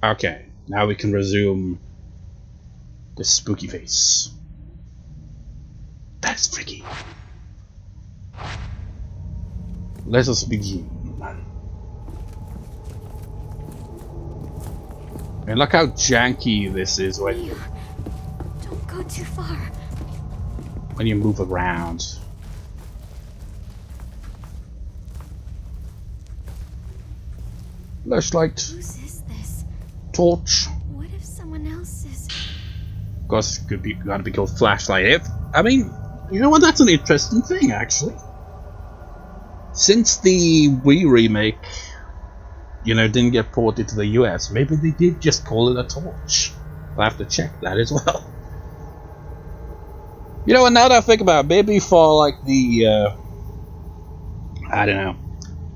Okay, now we can resume the spooky face. That's freaky. Let us begin. And look how janky this is when Mayu, don't go too far. you move around. Flashlight, Whose is this? torch. What if someone else is? Of course, it could be gotta be called flashlight. I mean, you know what? That's an interesting thing, actually. Since the Wii remake, didn't get ported to the US, maybe they did just call it a torch. I'll have to check that as well. And now that I think about it, maybe for like the, I don't know.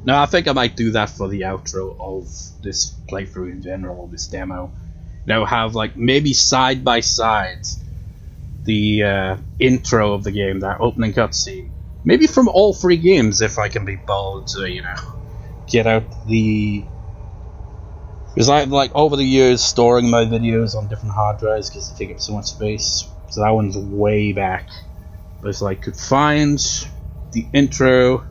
No, I think I might do that for the outro of this playthrough in general, this demo. Have like maybe side by side the intro of the game, that opening cutscene. Maybe from all three games, if I can be bold to, get out the. Because I've like over the years storing my videos on different hard drives because they take up so much space. So that one's way back. But it's like could find the intro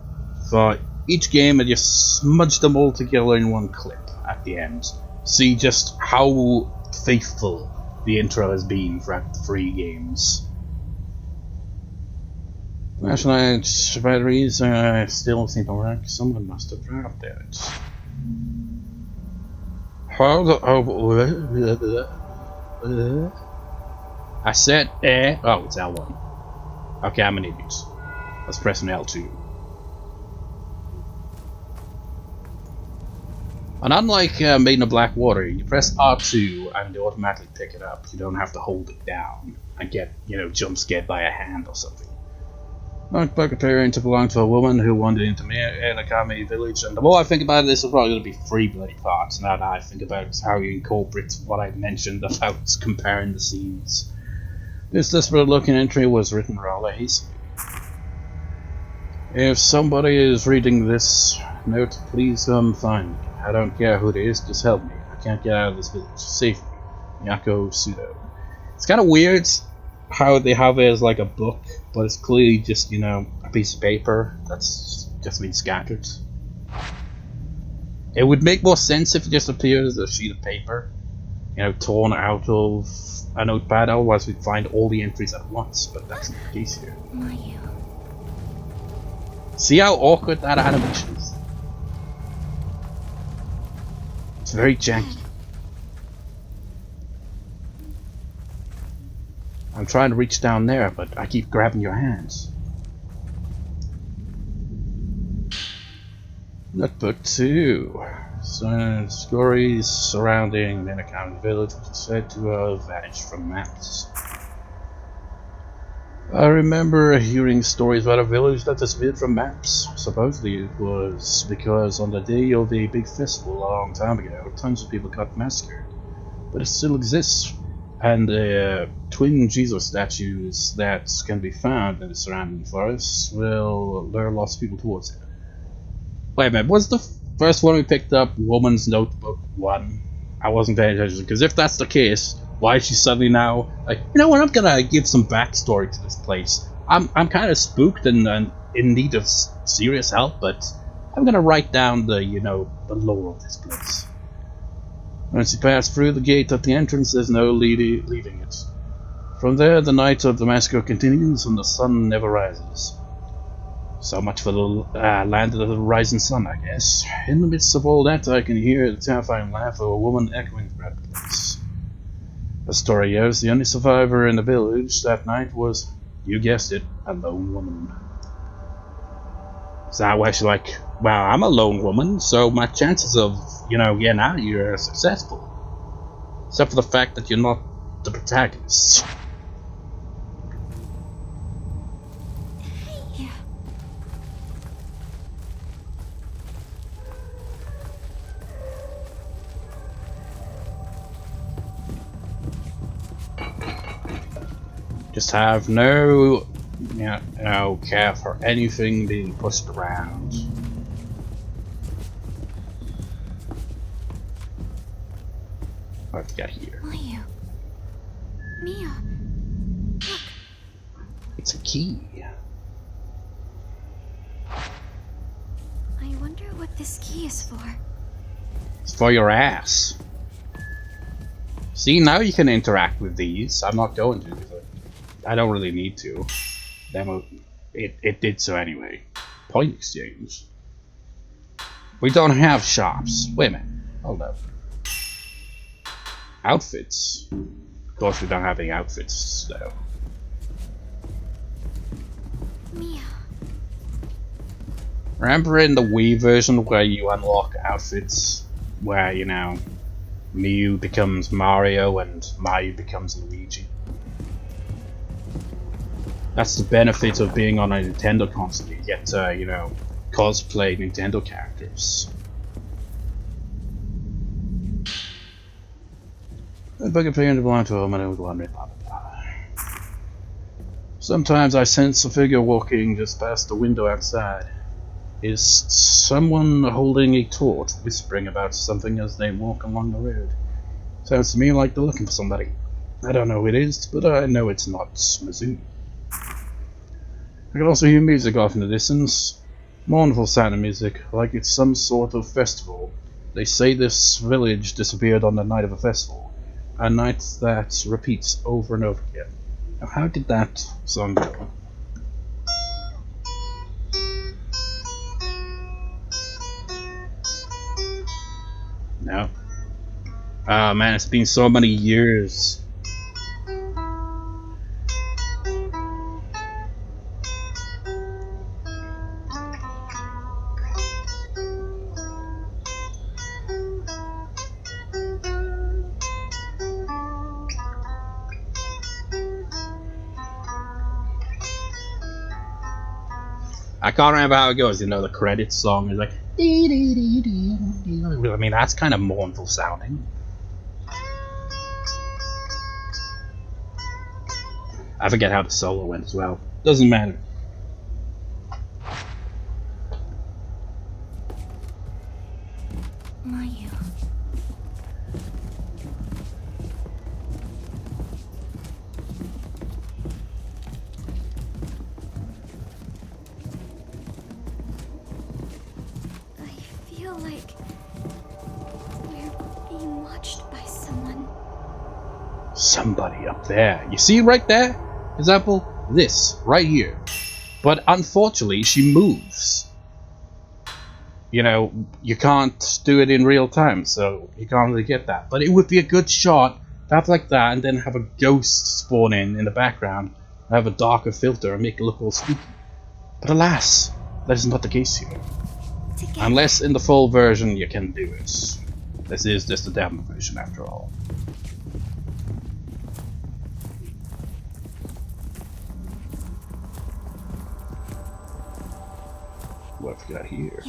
for each game and just smudge them all together in one clip at the end. See just how faithful the intro has been throughout the 3 games. Flashlight batteries still seem to work. Someone must have dropped it. I said oh, it's L1. Okay, I'm an idiot. Let's press an L2. And unlike Maiden of Black Water, you press R2 and they automatically pick it up. You don't have to hold it down and get, jump scared by a hand or something. Not Bucketarian to belong to a woman who wandered into Nakami village, and the more I think about it, this is probably going to be 3 bloody parts. Now that I think about how you incorporate what I mentioned about comparing the scenes. This desperate looking entry was written rather hastily. If somebody is reading this note, please come find me. I don't care who it is, just help me. I can't get out of this village. Save me. Yako Sudo. It's kind of weird how they have it as like a book, but it's clearly just, a piece of paper that's just been scattered. It would make more sense if it just appeared as a sheet of paper, torn out of a notepad, otherwise we'd find all the entries at once, but that's not the case here. Mayu. See how awkward that animation is? It's very janky. I'm trying to reach down there, but I keep grabbing your hands. Notebook 2. So, stories surrounding Minakami village, which is said to have vanished from maps. I remember hearing stories about a village that disappeared from maps. Supposedly it was because on the day of a big festival a long time ago, tons of people got massacred. But it still exists. And twin Jesus statues that can be found in the surrounding forests will lure lots of people towards it. Wait a minute, was the first one we picked up Woman's Notebook 1? I wasn't paying attention, because if that's the case, why is she suddenly now like, you know what, I'm gonna give some backstory to this place. I'm kind of spooked and in need of serious help, but I'm gonna write down the, the lore of this place. Once you pass through the gate at the entrance, there's no leaving it. From there, the night of the massacre continues and the sun never rises. So much for the land of the rising sun, I guess. In the midst of all that, I can hear the terrifying laugh of a woman echoing throughout the place. The story goes, the only survivor in the village that night was, you guessed it, a lone woman. So that why she's like, well, I'm a lone woman, so my chances of, getting out of here are successful. Except for the fact that you're not the protagonist. Hey. Just have no care for anything being pushed around. What have we got here? Mayu. Mia. Look. It's a key. I wonder what this key is for. It's for your ass. See, now you can interact with these. I'm not going to because I don't really need to. Demo, it did so anyway. Point exchange. We don't have shops. Wait a minute. Hold up. Outfits. Of course, we don't have any outfits though. Mia. Remember in the Wii version where you unlock outfits, where you know Mayu becomes Mario and Mayu becomes Luigi? That's the benefit of being on a Nintendo console. You get to, you know, cosplay Nintendo characters. The book appearing to belong to a woman who blah blah blah. Sometimes I sense a figure walking just past the window outside. Is someone holding a torch, whispering about something as they walk along the road? Sounds to me like they're looking for somebody. I don't know who it is, but I know it's not Mizu. I can also hear music off in the distance. Mournful sound of music, like it's some sort of festival. They say this village disappeared on the night of a festival. A night that repeats over and over again. Now, how did that song go? No. Oh man, it's been so many years. I can't remember how it goes. You know, the credits song is like. I mean, that's kind of mournful sounding. I forget how the solo went as well. Doesn't matter. Mayu. I feel like we're being watched by someone. Somebody up there. You see right there? Example, this, right here. But unfortunately, she moves. You know, you can't do it in real time, so you can't really get that. But it would be a good shot to have like that and then have a ghost spawn in the background, have a darker filter and make it look all spooky. But alas, that is not the case here. Together. Unless in the full version you can do it. This is just a demo version after all. What have we got here?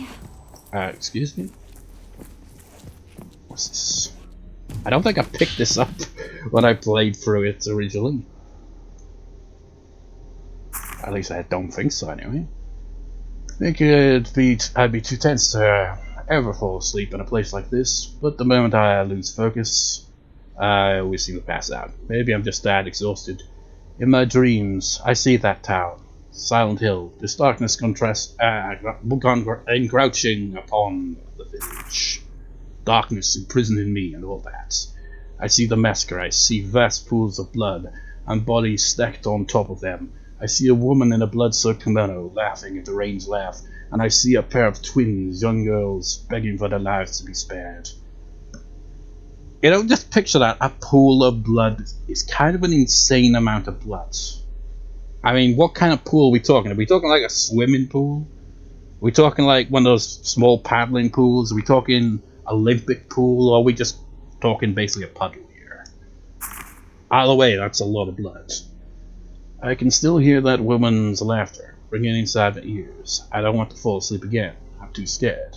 Yeah. Excuse me? What's this? I don't think I picked this up when I played through it originally. At least I don't think so anyway. I think I'd be too tense to ever fall asleep in a place like this, but the moment I lose focus, I always seem to pass out. Maybe I'm just that exhausted. In my dreams, I see that town. Silent Hill, this darkness contrasts encroaching upon the village. Darkness imprisoned in me and all that. I see the massacre, I see vast pools of blood, and bodies stacked on top of them. I see a woman in a blood-soaked kimono laughing a deranged laugh, and I see a pair of twins, young girls, begging for their lives to be spared. You know, just picture that, a pool of blood is kind of an insane amount of blood. I mean, what kind of pool are we talking? Are we talking like a swimming pool? Are we talking like one of those small paddling pools? Are we talking Olympic pool? Or are we just talking basically a puddle here? Either way, that's a lot of blood. I can still hear that woman's laughter ringing inside my ears. I don't want to fall asleep again. I'm too scared.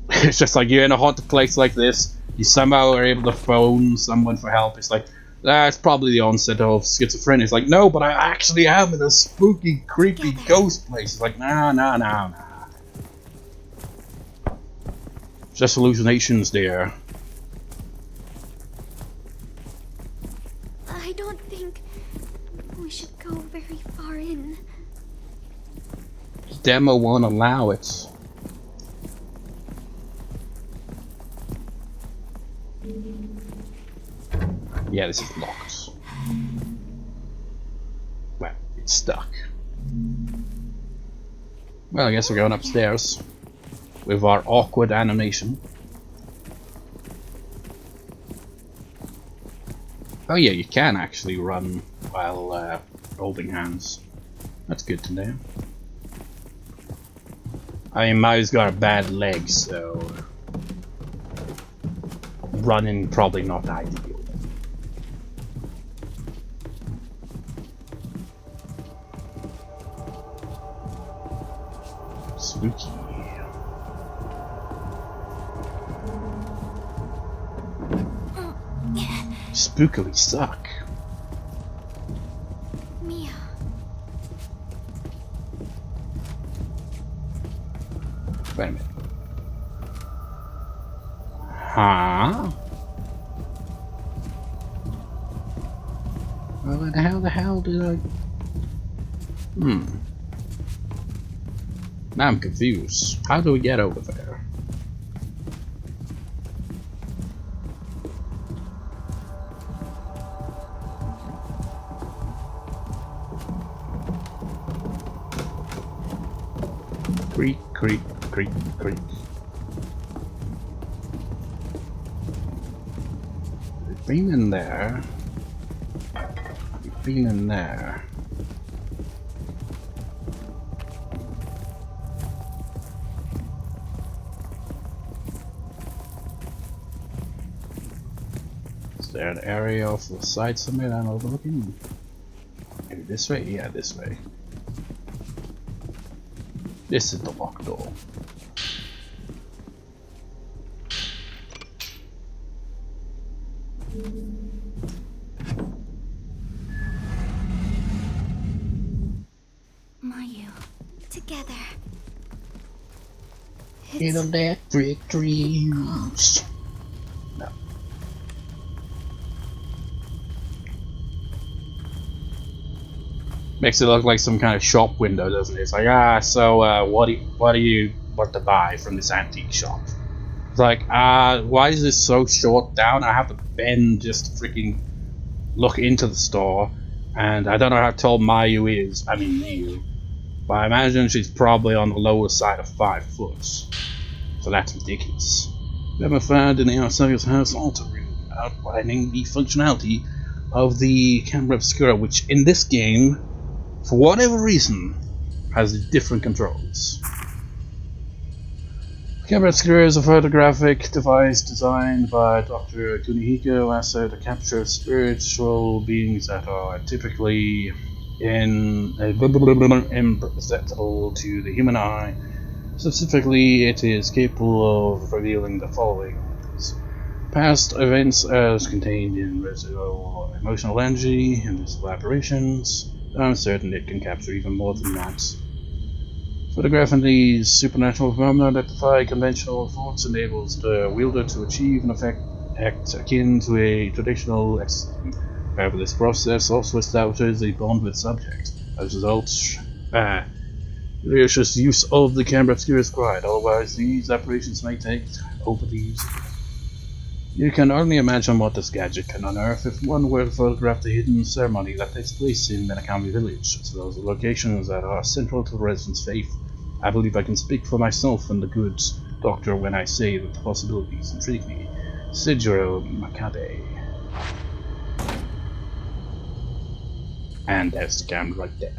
It's just like you're in a haunted place like this. You somehow are able to phone someone for help. It's like, that's probably the onset of schizophrenia. It's like, no, but I actually am in a spooky, creepy ghost place. It's like, nah. Just hallucinations there. I don't think we should go very far in. Demo won't allow it. Yeah, this is locked. Well, it's stuck. Well, I guess we're going upstairs with our awkward animation. Oh yeah, you can actually run while holding hands. That's good to know. I mean, Mayu's got a bad leg, so running probably not ideal. Spooky. Spookily suck. Mia. Wait a minute. Huh? Well, how the hell did I... Now I'm confused. How do we get over there? Creak, creak, creak, creak. We've been in there. We've been in there. Is there an area off the side somewhere I'm overlooking? Maybe this way? Yeah, this way. This is the locked door. Mayu. Together. In electric dreams. No. Makes it look like some kind of shop window, doesn't it? It's like, so what do you want to buy from this antique shop? It's like, why is this so short down? I have to bend just to freaking look into the store, and I don't know how tall Mayu is. I mean Mayu, but I imagine she's probably on the lower side of 5 foot. So that's ridiculous. We haven't found in the outside of house outlining the functionality of the camera obscura, which in this game, for whatever reason, has different controls. The camera obscura is a photographic device designed by Dr. Kunihiko Aso to capture spiritual beings that are typically imperceptible to the human eye. Specifically, it is capable of revealing the following: past events as contained in residual emotional energy, invisible apparitions. I'm certain it can capture even more than that. Photographing these supernatural phenomena that defy conventional thoughts enables the wielder to achieve an effect akin to a traditional exorcism. However, this process also establishes a bond with subject. As a result, judicious use of the camera obscura is required, otherwise these apparitions may take over the user. You can only imagine what this gadget can unearth if one were to photograph the hidden ceremony that takes place in Menakami village, as well as the locations that are central to the residents' faith. I believe I can speak for myself and the good doctor when I say that the possibilities intrigue me. Sejiro Makabe. And there's the camera right there.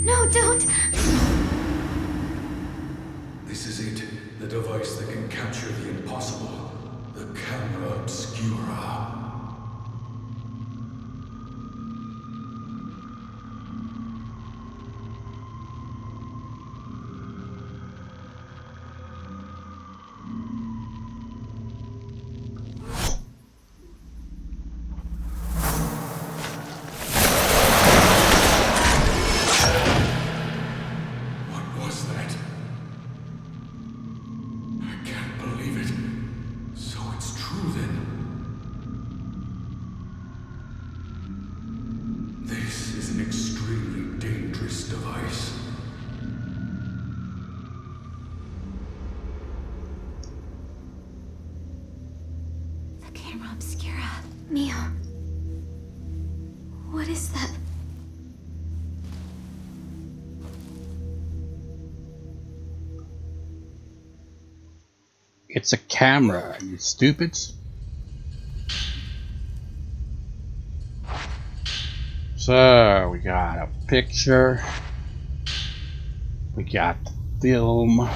No, don't! This is it. The device that can capture the impossible. The camera obscura. is an extremely dangerous device. The camera obscura. Neo. What is that? It's a camera, you stupid. So, we got a picture. We got the film.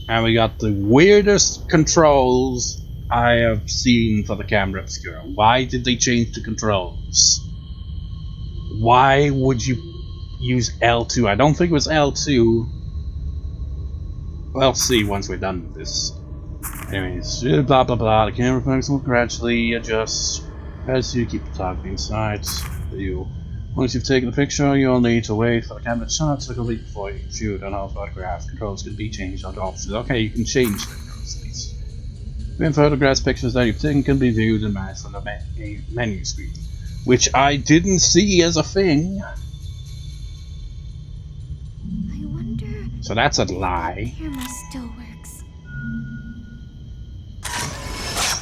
And we got the weirdest controls I have seen for the camera obscura. Why did they change the controls? Why would you use L2? I don't think it was L2. We'll see once we're done with this. Anyways, blah blah blah. The camera focus will gradually adjust as you keep the target inside you. Once you've taken the picture, you'll need to wait for the camera shot to complete before you can shoot on all photograph. Controls can be changed on options. Okay, you can change the controls. When photographs, pictures that you've taken can be viewed and managed on the menu screen, which I didn't see as a thing. I wonder. So that's a lie. The camera still works.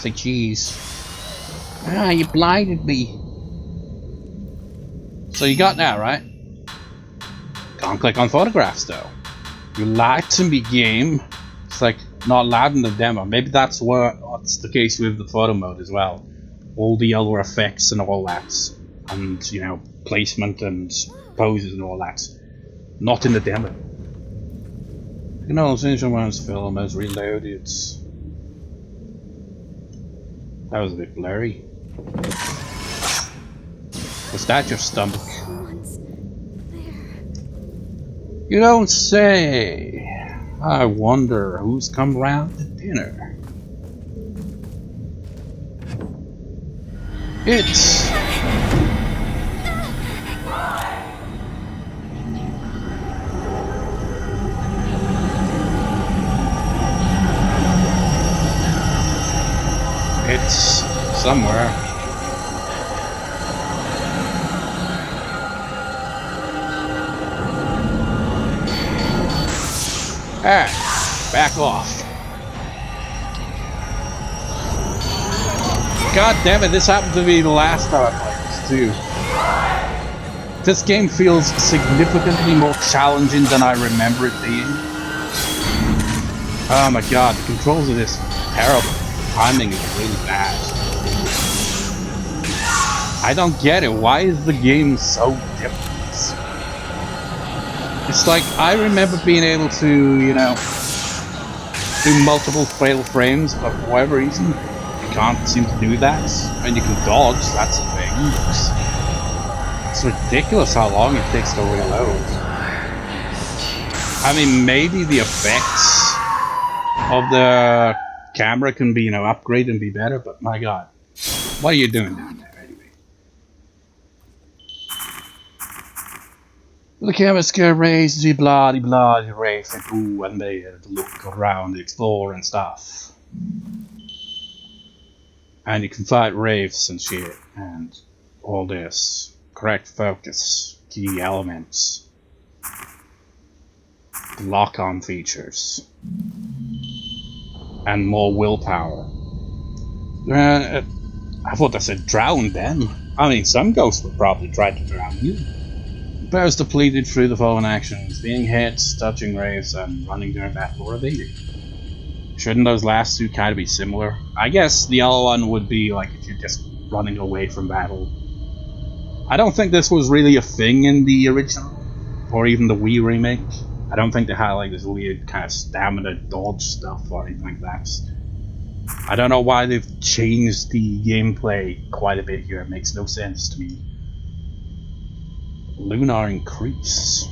Say cheese. Ah, you blinded me. So you got that, right? Can't click on photographs though. You lied to me, game. It's like not allowed in the demo. Maybe that's what's the case with the photo mode as well. All the other effects and all that, and you know, placement and poses and all that. Not in the demo. You can also change one's film as reloaded. That was a bit blurry. Was that your stomach? Someone's there. You don't say. I wonder who's come round to dinner. It's... It's somewhere. Ah, back off. God damn it, this happened to me the last time I played this too. This game feels significantly more challenging than I remember it being. Oh my god, the controls of this are terrible. Timing is really bad. I don't get it. Why is the game so different? It's like I remember being able to, you know, do multiple fatal frames, but for whatever reason, you can't seem to do that. And you can dodge, that's a thing. It's ridiculous how long it takes to reload. I mean, maybe the effects of the camera can be, you know, upgraded and be better, but my god, what are you doing down there anyway? The camera scare raised the bloody race and ooh, and they look around, explore and stuff. And you can fight wraiths and shit, and all this. Correct focus, key elements, lock-on features, and more willpower. I thought I said drown then. I mean, some ghosts would probably try to drown you. Powers depleted through the following actions: being hit, touching wraiths, and running during battle or evading. Shouldn't those last two kind of be similar? I guess the other one would be like if you're just running away from battle. I don't think this was really a thing in the original, or even the Wii remake. I don't think they had like this weird kind of stamina dodge stuff or anything like that. I don't know why they've changed the gameplay quite a bit here. It makes no sense to me. Lunar increase.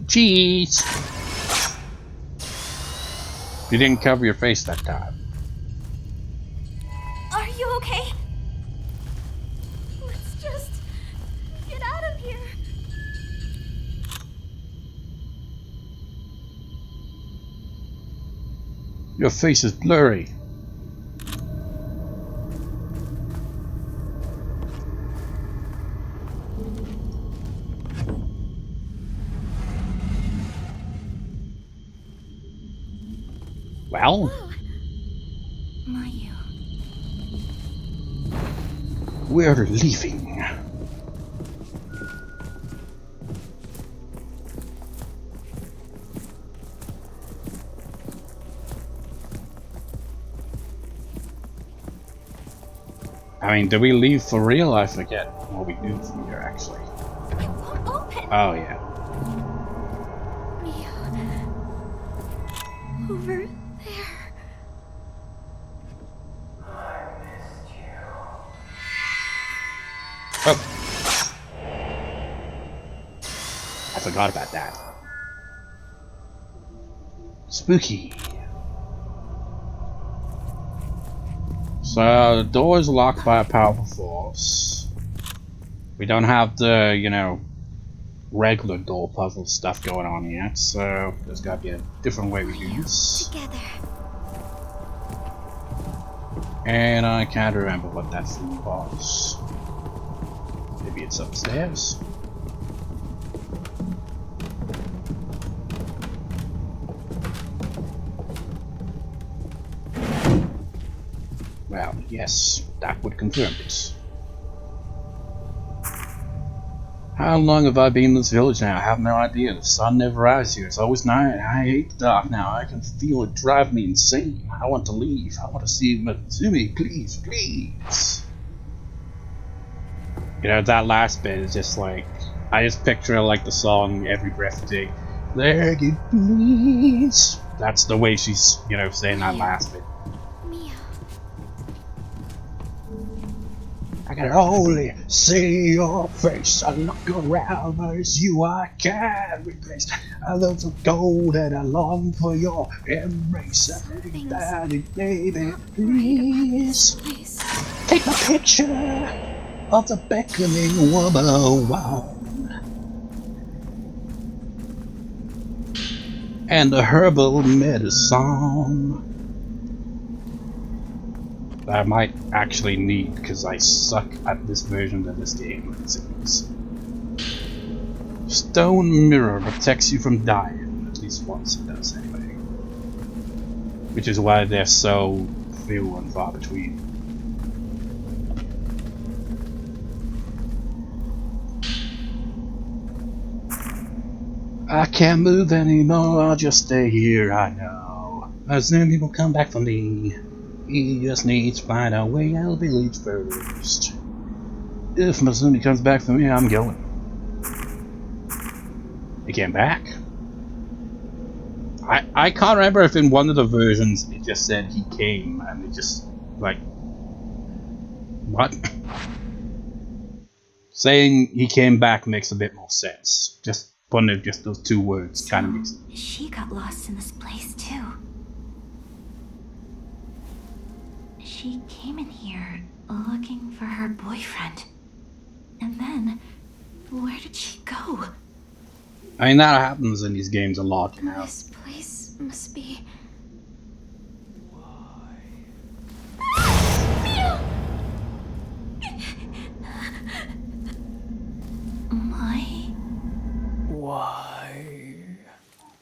Cheese! You didn't cover your face that time. Are you okay? Let's just get out of here. Your face is blurry. Well, Mayu. we're leaving. I mean, do we leave for real? I forget what we do from here, actually. It won't open. Oh, yeah. Mia. Over there. Oh. I forgot about that. Spooky. So, the door is locked by a powerful force. We don't have the, you know, regular door puzzle stuff going on yet, so there's gotta be a different way we do this. Together. And I can't remember what that thing was. Maybe it's upstairs? Well, yes, that would confirm it. How long have I been in this village now? I have no idea. The sun never rises here. It's always night. I hate the dark now. I can feel it drive me insane. I want to leave. I want to see Matsumi. Please, please. You know, that last bit is just like... I just picture like the song Every Breath You Take. Let it please. That's the way she's, you know, saying that last bit. Mia. I can only see your face. I look around as you I can replace. I love the gold and I long for your embrace. Something's Daddy, baby, Please. please take a picture of the beckoning woman. Wow. And the herbal medicine that I might actually need because I suck at this version of this game, it seems. Stone mirror protects you from dying, at least once it does anyway. Which is why they're so few and far between. I can't move anymore, I'll just stay here, I know. Azumi will come back for me. He just needs to find a way I'll be least first. If Mazumi comes back for me, I'm going. He came back? I can't remember if in one of the versions it just said he came and it just like what? Saying he came back makes a bit more sense. Just putting it just those two words kind of makes She got lost in this place too. She came in here looking for her boyfriend. And then, where did she go? I mean, that happens in these games a lot, you know. This place must be...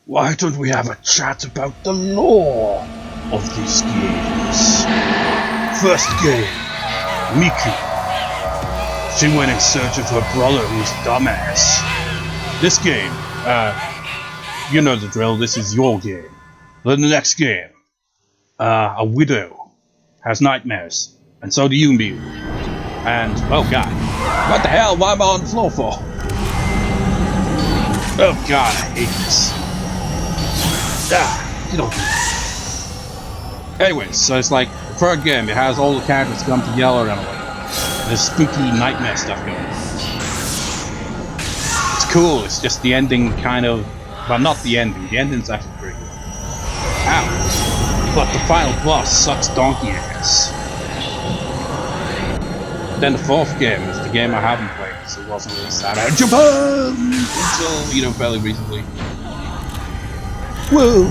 Why don't we have a chat about the lore of these games? First game, Miku. She went in search of her brother who's dumbass. This game, you know the drill, this is your game. Then the next game, a widow has nightmares, and so do you, Miu. And, oh god, what the hell, why am I on the floor for? Oh god, I hate this. Get off me. Anyways, so it's like the third game, it has all the characters come together and there's spooky nightmare stuff going on. It's cool, it's just the ending kind of, well, not the ending's actually pretty good. Ow! But the final boss sucks donkey ass. Then the fourth game is the game I haven't played because it wasn't released out of Japan until, you know, fairly recently. Whoa!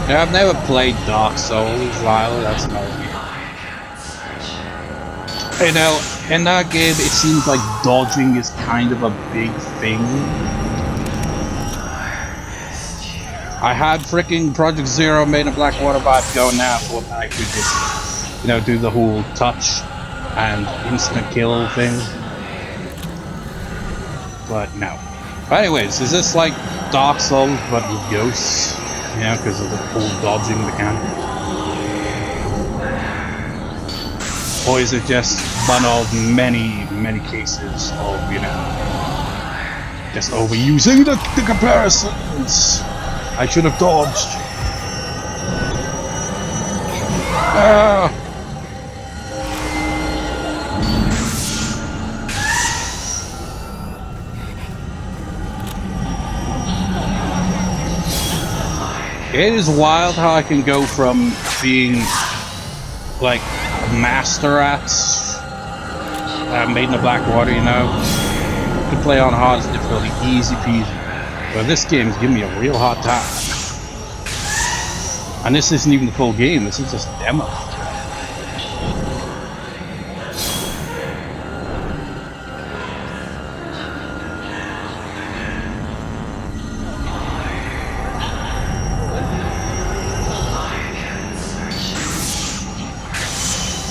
Yeah, I've never played Dark Souls, Lyle, that's no game. You know, in that game it seems like dodging is kind of a big thing. I had freaking Project Zero made a Blackwater vibe going now, so I could just, you know, do the whole touch and instant kill thing. But no. But anyways, is this like Dark Souls but with ghosts? You know, because of the whole dodging mechanic? Or is it just one of many, many cases of, you know, just overusing the comparisons? I should have dodged. Ah! It is wild how I can go from being like a master at Maiden of Blackwater, you know, to play on hardest difficulty, easy peasy. But this game is giving me a real hard time. And this isn't even the full game, this is just a demo.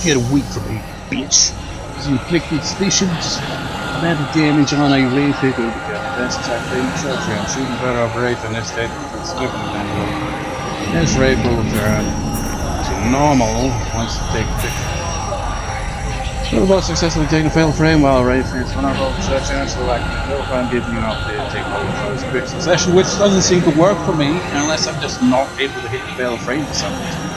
Get away from me, bitch. You inflicted suspicions about the damage on a ray figure because that's exactly the church. I'm shooting better operate on this state that's different than this ray will return to normal once you take a picture. So about successfully taking a failed frame while a ray fits when I roll the church answer like if I'm giving you an update take all the first quick succession, which doesn't seem to work for me unless I'm just not able to hit the failed frame for some reason.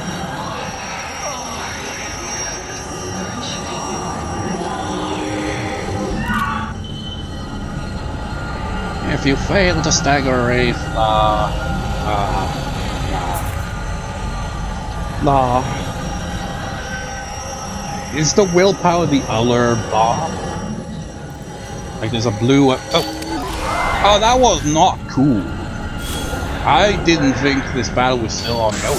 If you fail to stagger Wraith, is the willpower the other bar? Like there's a blue. Oh, that was not cool. I didn't think this battle was still ongoing.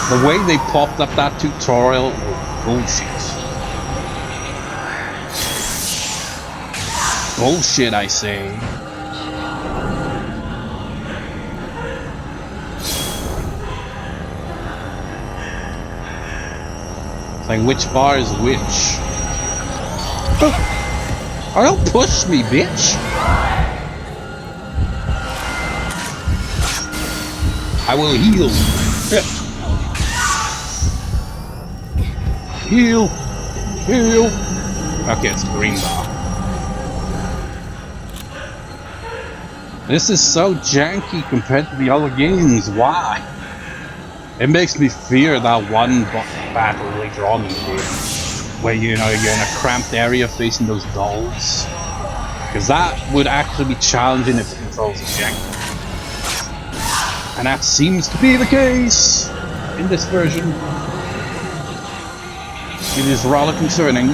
The way they popped up that tutorial was bullshit. Bullshit, I say. It's like which bar is which? Oh, don't push me, bitch! I will heal. Heal. Heal. Okay, it's the green bar. This is so janky compared to the other games. Why? It makes me fear that one battle later on in the game, where you know you're in a cramped area facing those dolls, because that would actually be challenging if the controls are janky. And that seems to be the case in this version. It is rather concerning.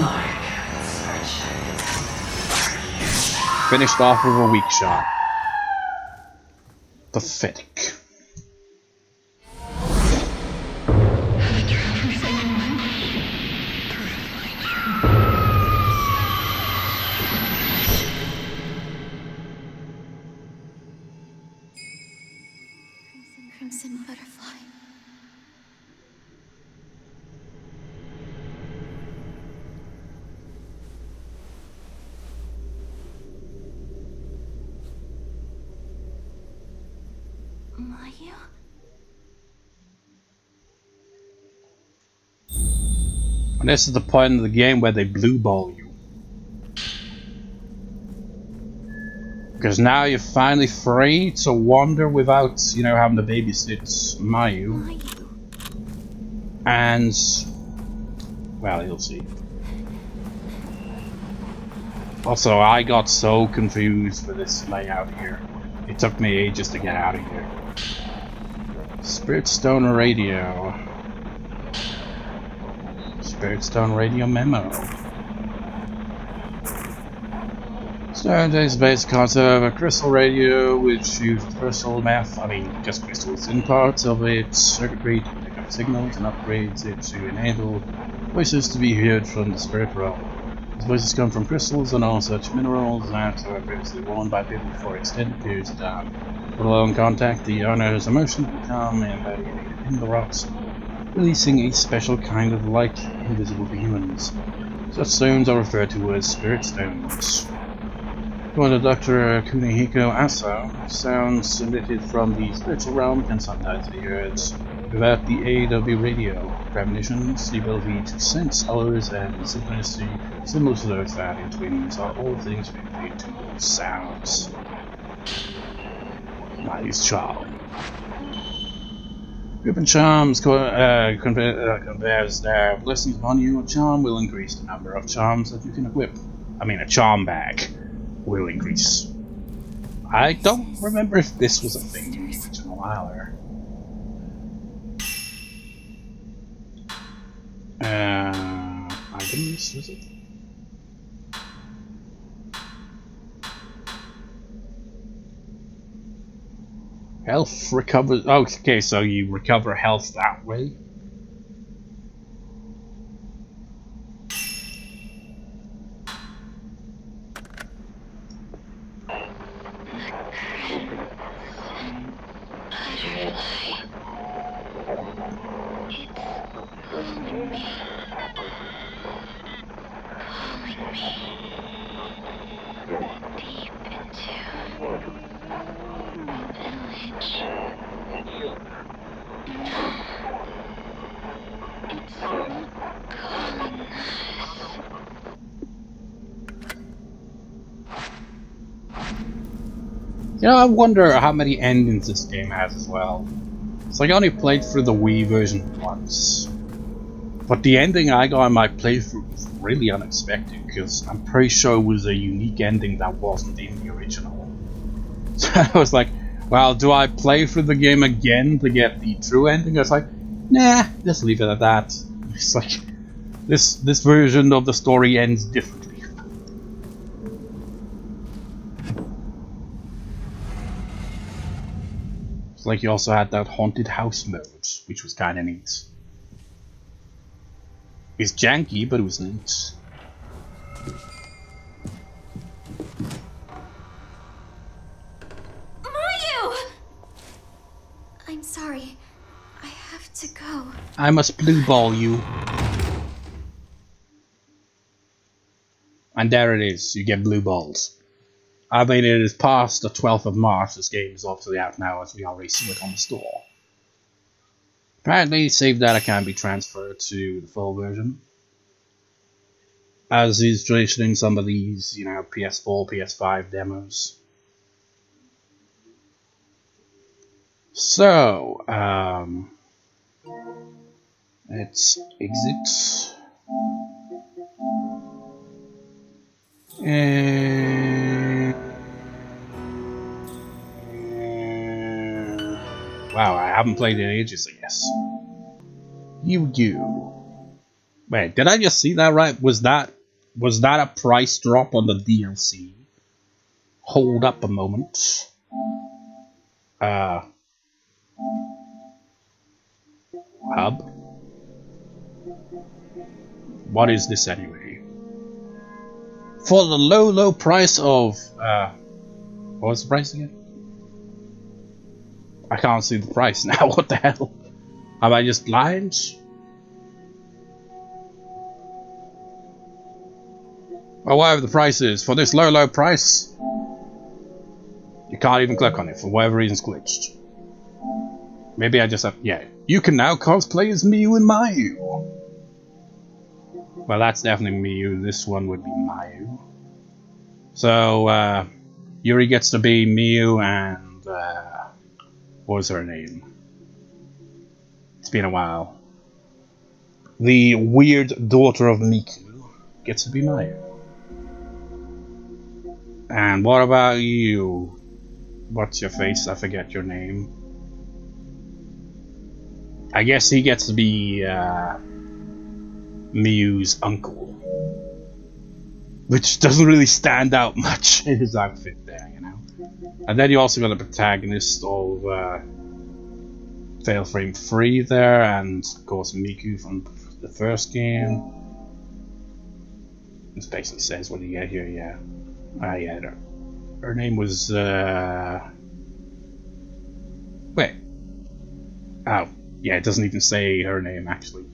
Finished off with a weak shot. Pathetic. Crimson butterfly. Mayu? And this is the point of the game where they blue ball you. Because now you're finally free to wander without, you know, having to babysit Mayu. And, well, you'll see. Also, I got so confused with this layout here. It took me ages to get out of here. Spirit Stone Radio. Spirit Stone Radio memo. Starday's basic concept of a crystal radio, which uses crystal math, just crystals in parts of its circuitry to pick up signals and upgrades it to enable voices to be heard from the spirit realm. These voices come from crystals and all such minerals that are previously worn by people for extended periods of time. Below contact, the owner's emotions become embedded in the rocks, releasing a special kind of light invisible to humans. Such stones are referred to as spirit stones. According to Dr. Kunihiko Aso, sounds emitted from the spiritual realm can sometimes be heard without the aid of a radio. Premonitions, the ability to sense colors, and synchronicity similar to those found in twins are all things related to sounds. Mayu's charm. Group and charms conveys their blessings upon you. A charm will increase the number of charms that you can equip. I mean, a charm bag will increase. I don't remember if this was a thing in the original either. Items, was it? Health recovers. Oh, okay, so you recover health that way. You know, I wonder how many endings this game has as well. So I only played through the Wii version once. But the ending I got in my playthrough was really unexpected, because I'm pretty sure it was a unique ending that wasn't in the original. So I was like, well, do I play through the game again to get the true ending? I was like, nah, just leave it at that. It's like, this version of the story ends differently. It's like you also had that haunted house mode, which was kinda neat. It's janky, but it was neat. Mayu! I'm sorry. I have to go. I must blue ball you. And there it is, you get blue balls. I mean, it is past the 12th of March, this game is obviously out now as we already see it on the store. Apparently, save data can be transferred to the full version. As is tradition in some of these, you know, PS4, PS5 demos. So, let's exit. Wow, I haven't played it in ages, I guess. You. Wait, did I just see that right? Was that a price drop on the DLC? Hold up a moment. Hub? What is this anyway? For the low price of, what was the price again? I can't see the price now, what the hell? Have I just blind? Well, whatever the price is, for this low price, you can't even click on it, for whatever reason it's glitched. Maybe I just have, yeah. You can now cosplay as Mayu and Mayu. Well, that's definitely Mayu, this one would be Mayu. So, Yuri gets to be Mayu and, what was her name? It's been a while. The weird daughter of Miku gets to be Mayu. And what about you? What's your face? I forget your name. I guess he gets to be Miyu's uncle. Which doesn't really stand out much in his outfit there, you know. And then you also got a protagonist of Fatal Frame 3 there, and of course Miku from the first game. This basically says what you get here, yeah. Yeah, her name was Wait. Oh, yeah, it doesn't even say her name actually.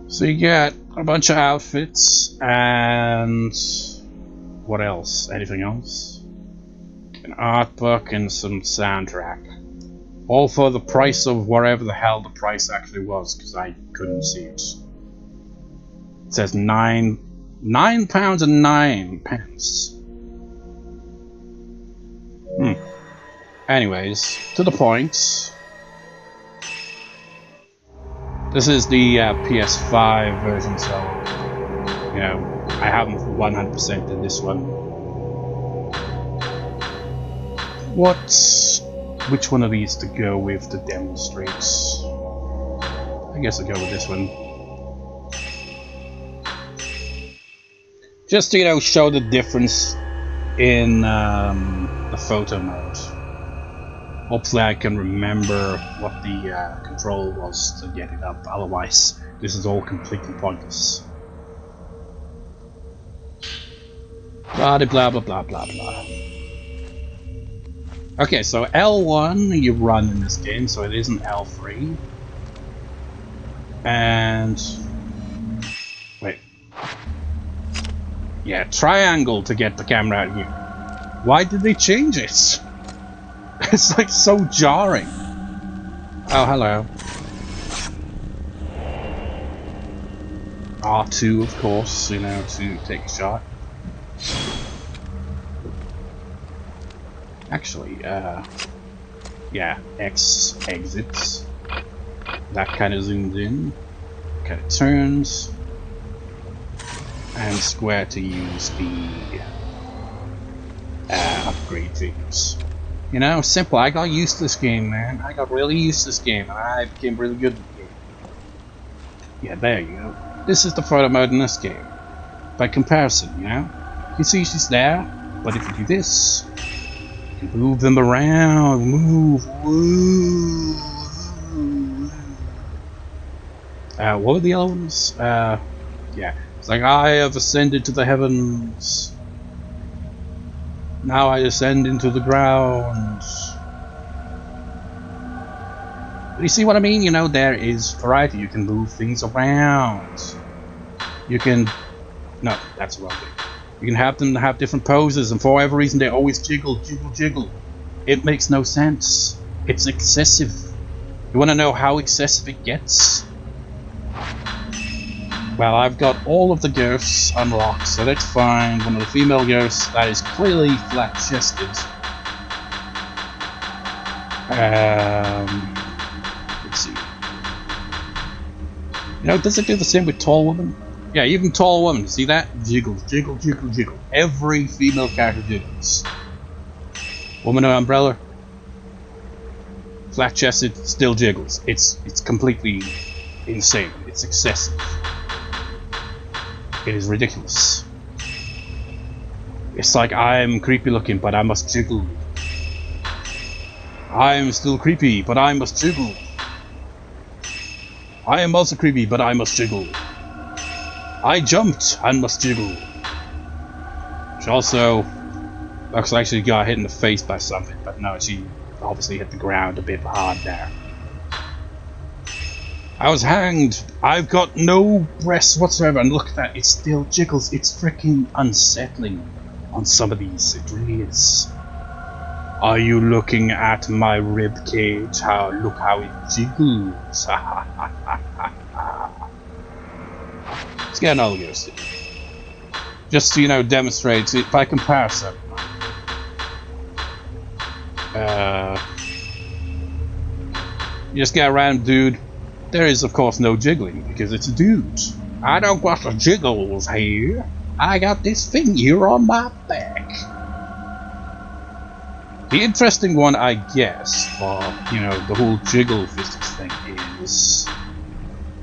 So you get a bunch of outfits and what else? Anything else? An art book and some soundtrack. All for the price of whatever the hell the price actually was, because I couldn't see it. It says £9 and 9 pence. Anyways, to the point. This is the PS5 version, so you know I haven't 100% in this one. Which one of these to go with to demonstrate? I guess I'll go with this one. Just to, you know, show the difference in the photo mode. Hopefully I can remember what the control was to get it up, otherwise this is all completely pointless. Blah blah blah blah blah blah. Okay, so L1 you run in this game, so it isn't L3. And wait. Yeah, triangle to get the camera out here. Why did they change it? It's like so jarring. Oh, hello. R2, of course, you know, to take a shot. Actually, yeah, X exits. That kind of zooms in, kind of turns, and square to use the upgrade things. You know, simple. I got used to this game, man. I got really used to this game, and I became really good at the game. Yeah, there you go. This is the photo mode in this game. By comparison, you know? You see she's there, but if you do this, you can move them around. Move. Woo. What were the other ones? Yeah. It's like, I have ascended to the heavens. Now I ascend into the ground. But you see what I mean? You know, there is variety. You can move things around. You can... No, that's the wrong thing. You can have them have different poses, and for whatever reason they always jiggle, jiggle, jiggle. It makes no sense. It's excessive. You want to know how excessive it gets? Well, I've got all of the ghosts unlocked, so let's find one of the female ghosts that is clearly flat-chested. Let's see. You know, does it do the same with tall women? Yeah, even tall women, see that? Jiggles, jiggle, jiggle, jiggle. Every female character jiggles. Woman in umbrella, flat-chested, still jiggles. It's completely insane. It's excessive. It is ridiculous. It's like, I'm creepy looking, but I must jiggle. I'm still creepy, but I must jiggle. I am also creepy, but I must jiggle. I jumped and must jiggle. She also looks like she got hit in the face by something, but no, she obviously hit the ground a bit hard there. I was hanged. I've got no breasts whatsoever, and look at that, it still jiggles. It's freaking unsettling on some of these. It really is. Are you looking at my rib cage? Look how it jiggles. Let's get another ghost. Just to, you know, demonstrate it by comparison. You just get around, dude. There is, of course, no jiggling, because it's a dude. I don't got the jiggles here. I got this thing here on my back. The interesting one, I guess, for, you know, the whole jiggle physics thing is,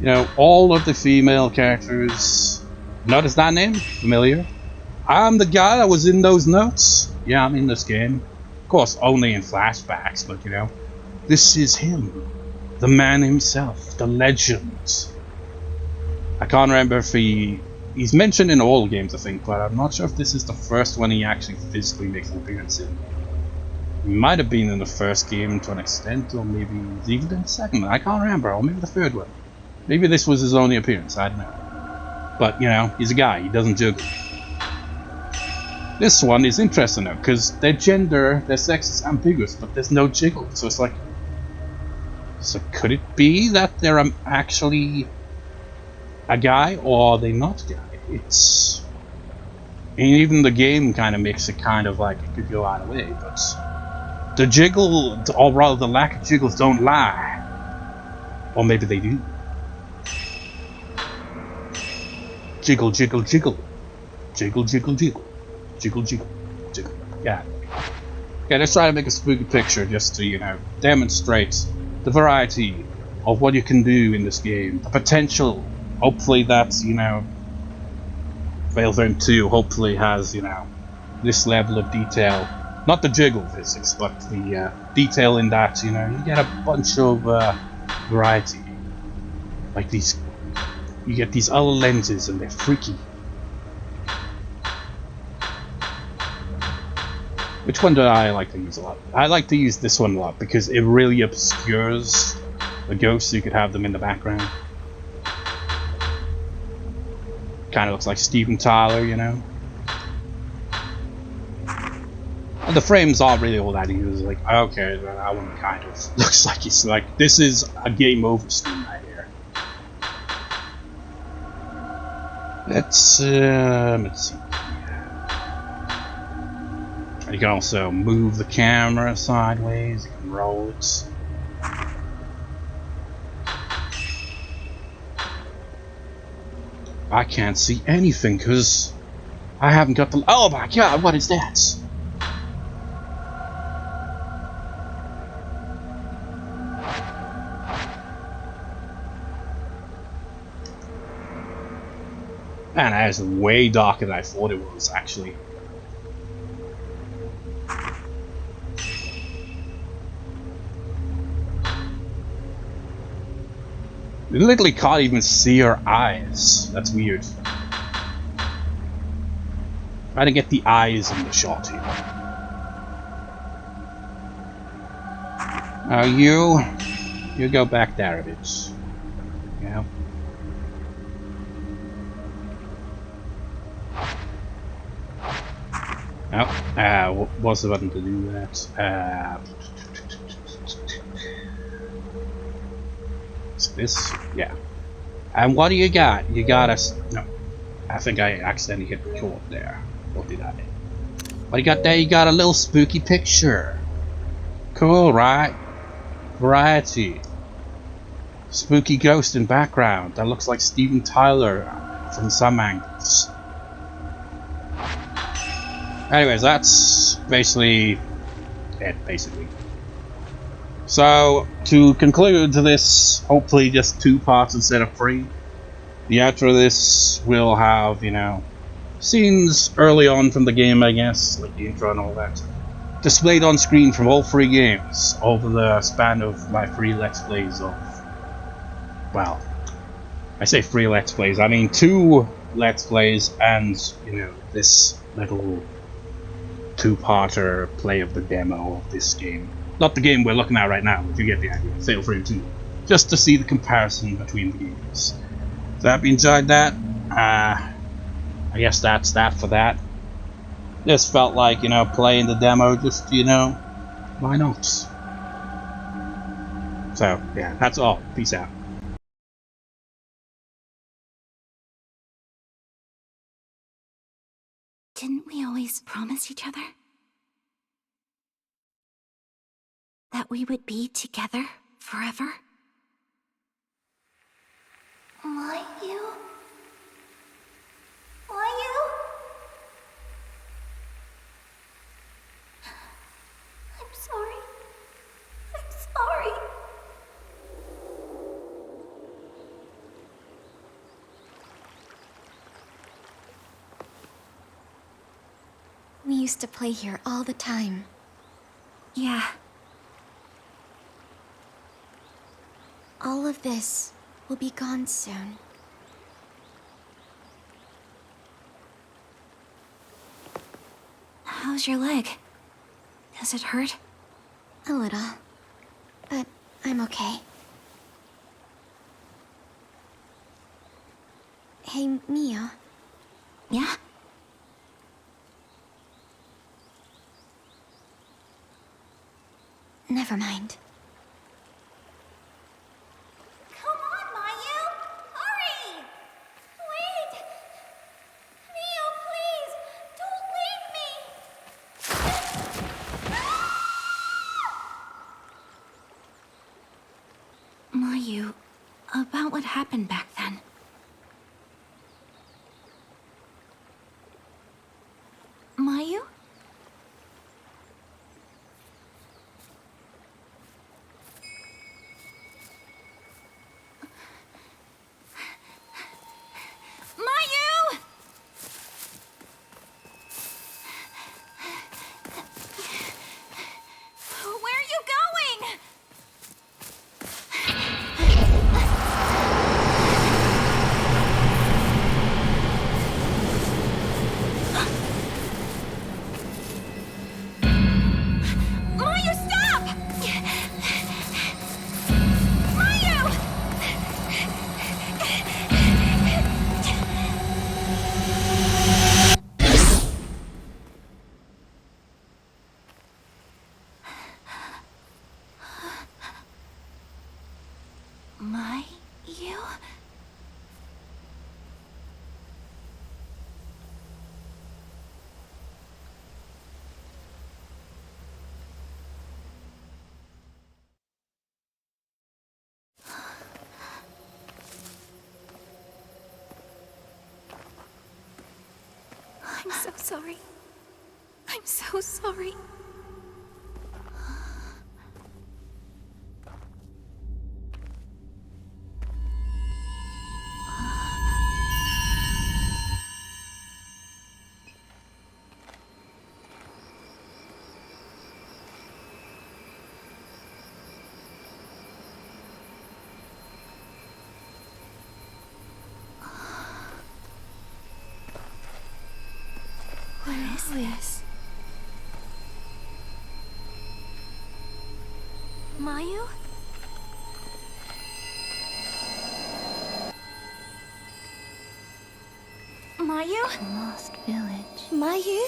you know, all of the female characters... Notice that name? Familiar? I'm the guy that was in those notes. Yeah, I'm in this game. Of course, only in flashbacks, but, you know, this is him. The man himself, the legend. I can't remember if he's mentioned in all games, I think, but I'm not sure if this is the first one he actually physically makes an appearance in. Might have been in the first game to an extent, or maybe even in the second one. I can't remember, or maybe the third one. Maybe this was his only appearance, I don't know. But, you know, he's a guy, he doesn't juggle. This one is interesting though, because their gender, their sex is ambiguous, but there's no jiggle. So it's like, so could it be that they're actually a guy, or are they not a guy? It's... And even the game kind of makes it kind of like it could go either way, but the jiggle, or rather the lack of jiggles, don't lie. Or maybe they do. Jiggle, jiggle, jiggle. Jiggle, jiggle, jiggle. Jiggle, jiggle, jiggle. Yeah. Okay, let's try to make a spooky picture just to, you know, demonstrate the variety of what you can do in this game. The potential. Hopefully that's, you know, Fail Zone 2 hopefully has, you know, this level of detail. Not the jiggle physics, but the detail in that, you know, you get a bunch of variety. Like these, you get these other lenses and they're freaky. Which one do I like to use a lot? I like to use this one a lot because it really obscures the ghosts, so you could have them in the background. Kind of looks like Steven Tyler, you know. And the frames aren't really all that easy. It's like, okay, that one kind of looks like it's like, this is a game over screen right here. Let's see. You can also move the camera sideways, you can roll it. I can't see anything because I haven't got the... Oh my god, what is that? Man, that is way darker than I thought it was, actually. You literally can't even see her eyes. That's weird. Try to get the eyes in the shot here. Now you go back there a bit. Yeah. Oh, what's the button to do that? Is this? Yeah. And what do you got? You got us. No. I think I accidentally hit record there. What did I? What you got there? You got a little spooky picture. Cool, right? Variety. Spooky ghost in background. That looks like Steven Tyler from some angles. Anyways, that's basically it, basically. So, to conclude this, hopefully just 2 parts instead of 3. The outro of this will have, you know, scenes early on from the game, I guess, like the intro and all that, displayed on screen from all 3 games over the span of my 3 Let's Plays of, well, I say 3 Let's Plays, I mean 2 Let's Plays and, you know, this little 2-parter play of the demo of this game. Not the game we're looking at right now, if you get the idea. Fail Frame 2. Just to see the comparison between the games. So I hope you enjoyed that. I guess that's that for that. Just felt like, you know, playing the demo, just, you know, why not? So, yeah, that's all. Peace out. Didn't we always promise each other that we would be together forever? Mayu? Mayu? I'm sorry. I'm sorry. We used to play here all the time. Yeah. All of this will be gone soon. How's your leg? Does it hurt? A little. But I'm okay. Hey, Mia. Yeah? Never mind. Come on, Mayu! Hurry! Wait! Mio, please! Don't leave me! Mayu, about what happened back then. Mayu? Mayu! Where are you going? Mayu, stop! Mayu! Mayu? I'm so sorry. I'm so sorry. What is this? Mayu? Mayu? Lost village. Mayu?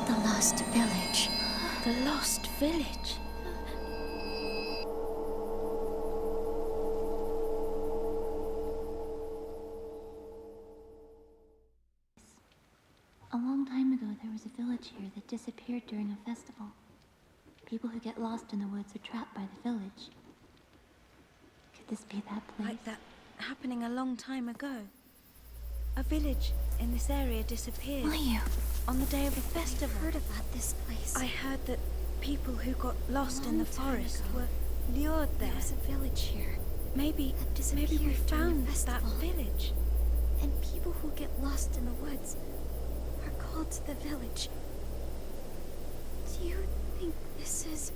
The lost village. The lost village. A long time ago, there was a village here that disappeared during a festival. People who get lost in the woods are trapped by the village. Could this be that place? Like that happening a long time ago. A village in this area disappeared Mayu. on the day of a festival. Heard about this place. I heard that people who got lost in the Long time forest ago. were lured there. There was a village here. Maybe that disappeared we during a found that festival. village. And people who get lost in the woods are called to the village. Do you think this is